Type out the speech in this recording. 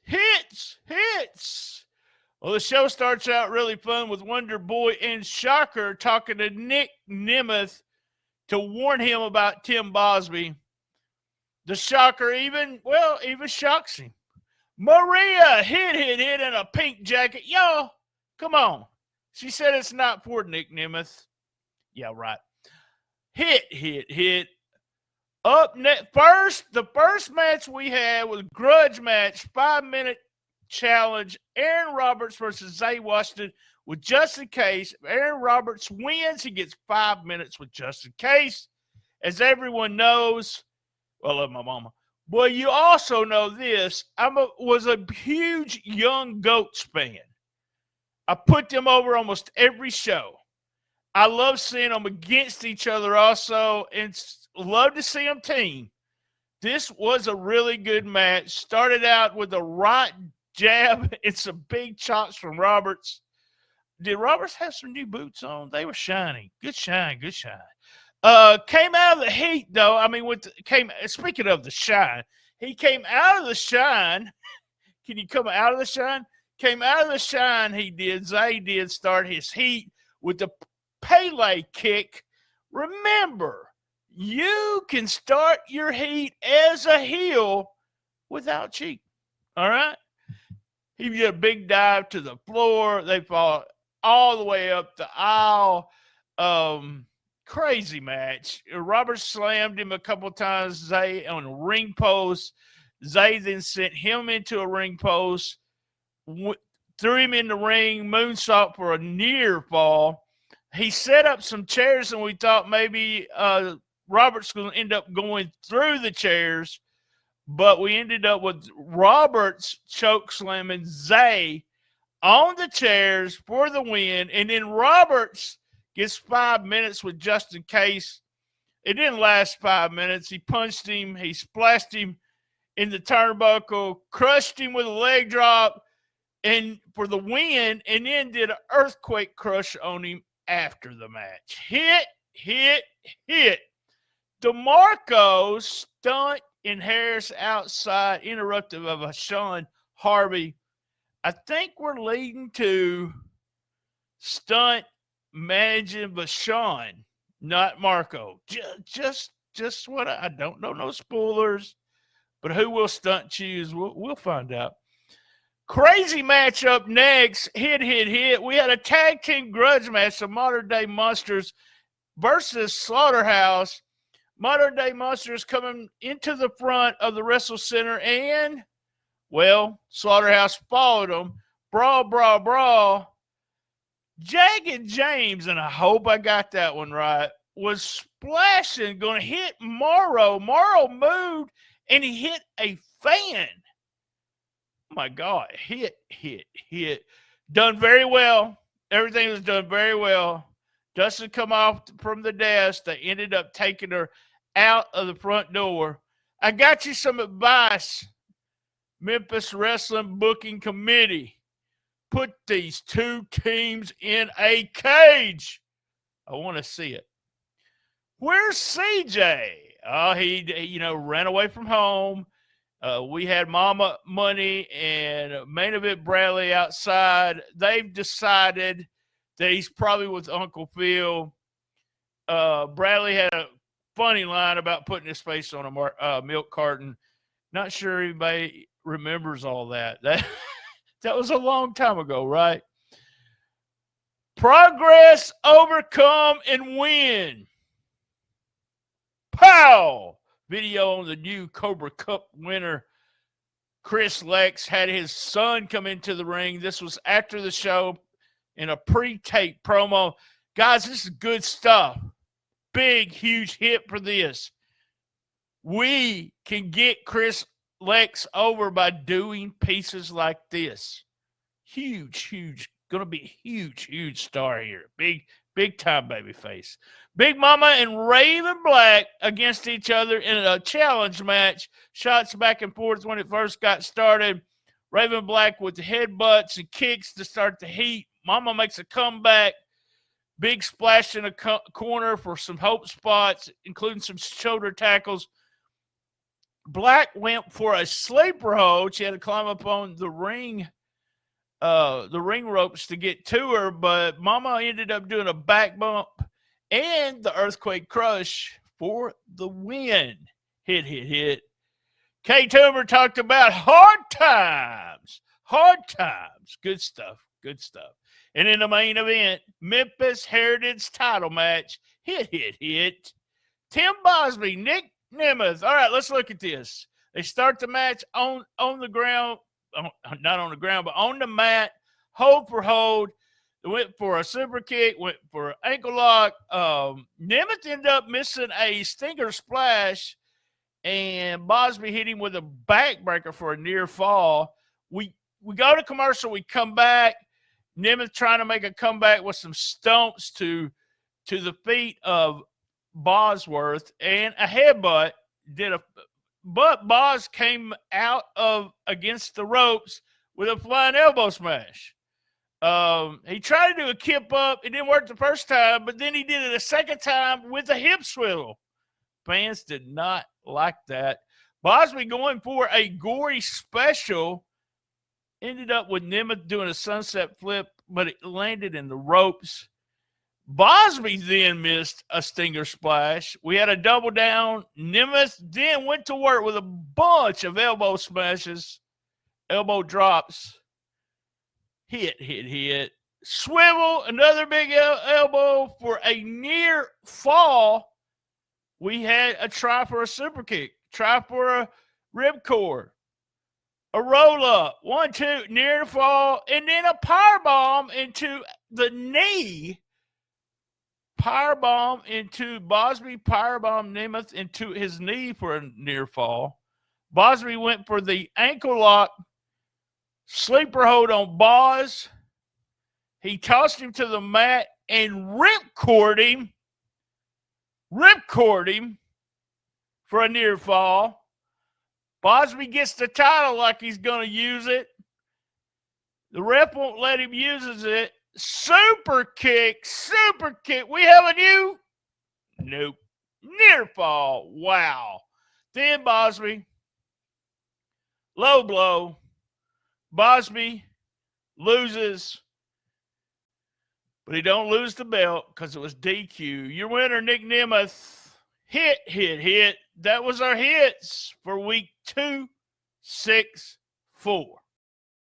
Hits. Well, the show starts out really fun with Wonder Boy and Shocker talking to Nick Nemeth to warn him about Tim Bosby. The Shocker even shocks him. Maria hit in a pink jacket. Y'all, come on. She said it's not for Nick Nemeth. Yeah, right. Hit. Up next, the first match we had was grudge match, 5-minute challenge. Aaron Roberts versus Zay Washington with Justin Case. If Aaron Roberts wins, he gets 5 minutes with Justin Case. As everyone knows, well, I love my mama. Well, you also know this. Was a huge Young Goats fan. I put them over almost every show. I love seeing them against each other also, and love to see them team. This was a really good match. Started out with a right jab and some big chops from Roberts. Did Roberts have some new boots on? They were shiny. Good shine. Came out of the heat, though. I mean, speaking of the shine, he came out of the shine. Can you come out of the shine? Came out of the shine, he did. Zay did start his heat with the Pele kick. Remember, you can start your heat as a heel without cheating. All right? He did a big dive to the floor. They fall all the way up the aisle. Crazy match. Robert slammed him a couple times, Zay, on a ring post. Zay then sent him into a ring post, threw him in the ring, moonsault for a near fall. He set up some chairs, and we thought maybe Robert's going to end up going through the chairs, but we ended up with Roberts choke slamming Zay on the chairs for the win, and then Roberts gets 5 minutes with Justin Case. It didn't last 5 minutes. He punched him. He splashed him in the turnbuckle, crushed him with a leg drop and for the win, and then did an earthquake crush on him after the match. Hit. DeMarco stunt in Harris outside, interruptive of a Sean Harvey. I think we're leading to stunt managing Vashon, not Marco. Just what I don't know. No spoilers, but who will stunt choose? We'll find out. Crazy match up next. Hit. We had a tag team grudge match. The Modern Day Monsters versus Slaughterhouse. Modern Day Monsters coming into the front of the Wrestle Center, and Slaughterhouse followed them. Brawl. Jagged James, and I hope I got that one right, was splashing, going to hit Morrow. Morrow moved, and he hit a fan. Oh, my God. Hit. Done very well. Everything was done very well. Dustin come off from the desk. They ended up taking her out of the front door. I got you some advice, Memphis Wrestling Booking Committee. Put these two teams in a cage. I want to see it. Where's CJ? Oh, he ran away from home. We had Mama Money and Main Event Bradley outside. They've decided that he's probably with Uncle Phil. Bradley had a funny line about putting his face on a milk carton. Not sure anybody remembers all that. That was a long time ago, right? Progress, overcome, and win. Pow! Video on the new Cobra Cup winner. Chris Lex had his son come into the ring. This was after the show in a pre-tape promo. Guys, this is good stuff. Big, huge hit for this. We can get Chris Lex over by doing pieces like this. Huge. Going to be a huge star here. Big time baby face. Big Mama and Raven Black against each other in a challenge match. Shots back and forth when it first got started. Raven Black with the headbutts and kicks to start the heat. Mama makes a comeback. Big splash in a corner for some hope spots, including some shoulder tackles. Black went for a sleeper hold. She had to climb up on the ring ropes to get to her, but Mama ended up doing a back bump and the earthquake crush for the win. Hit. Kay Toomer talked about hard times. Good stuff. And in the main event, Memphis Heritage title match. Hit. Tim Bosby, Nick Nemeth. All right, let's look at this. They start the match on the ground, not on the ground, but on the mat, hold for hold. They went for a super kick, went for an ankle lock. Nemeth ended up missing a stinger splash, and Bosby hit him with a backbreaker for a near fall. We go to commercial. We come back. Nemeth trying to make a comeback with some stomps to the feet of Bosworth and a headbutt. But Boz came out of against the ropes with a flying elbow smash. He tried to do a kip up. It didn't work the first time, but then he did it a second time with a hip swivel. Fans did not like that. Bosby going for a gory special. Ended up with Nemeth doing a sunset flip, but it landed in the ropes. Bosby then missed a stinger splash. We had a double down. Nemeth then went to work with a bunch of elbow smashes, elbow drops. Hit. Swivel, another big elbow for a near fall. We had a try for a super kick, try for a ripcord, a roll up, 1, 2, near fall, and then a power bomb into the knee. Powerbomb into Bosby, powerbomb Nemeth into his knee for a near fall. Bosby went for the ankle lock, sleeper hold on Boz. He tossed him to the mat and ripcord him for a near fall. Bosby gets the title like he's going to use it. The ref won't let him use it. Super kick. We have a new? Nope. Near fall. Wow. Then Bosby. Low blow. Bosby loses. But he don't lose the belt because it was DQ. Your winner, Nick Nemeth. Hit. That was our hits for week 2, 6, 4.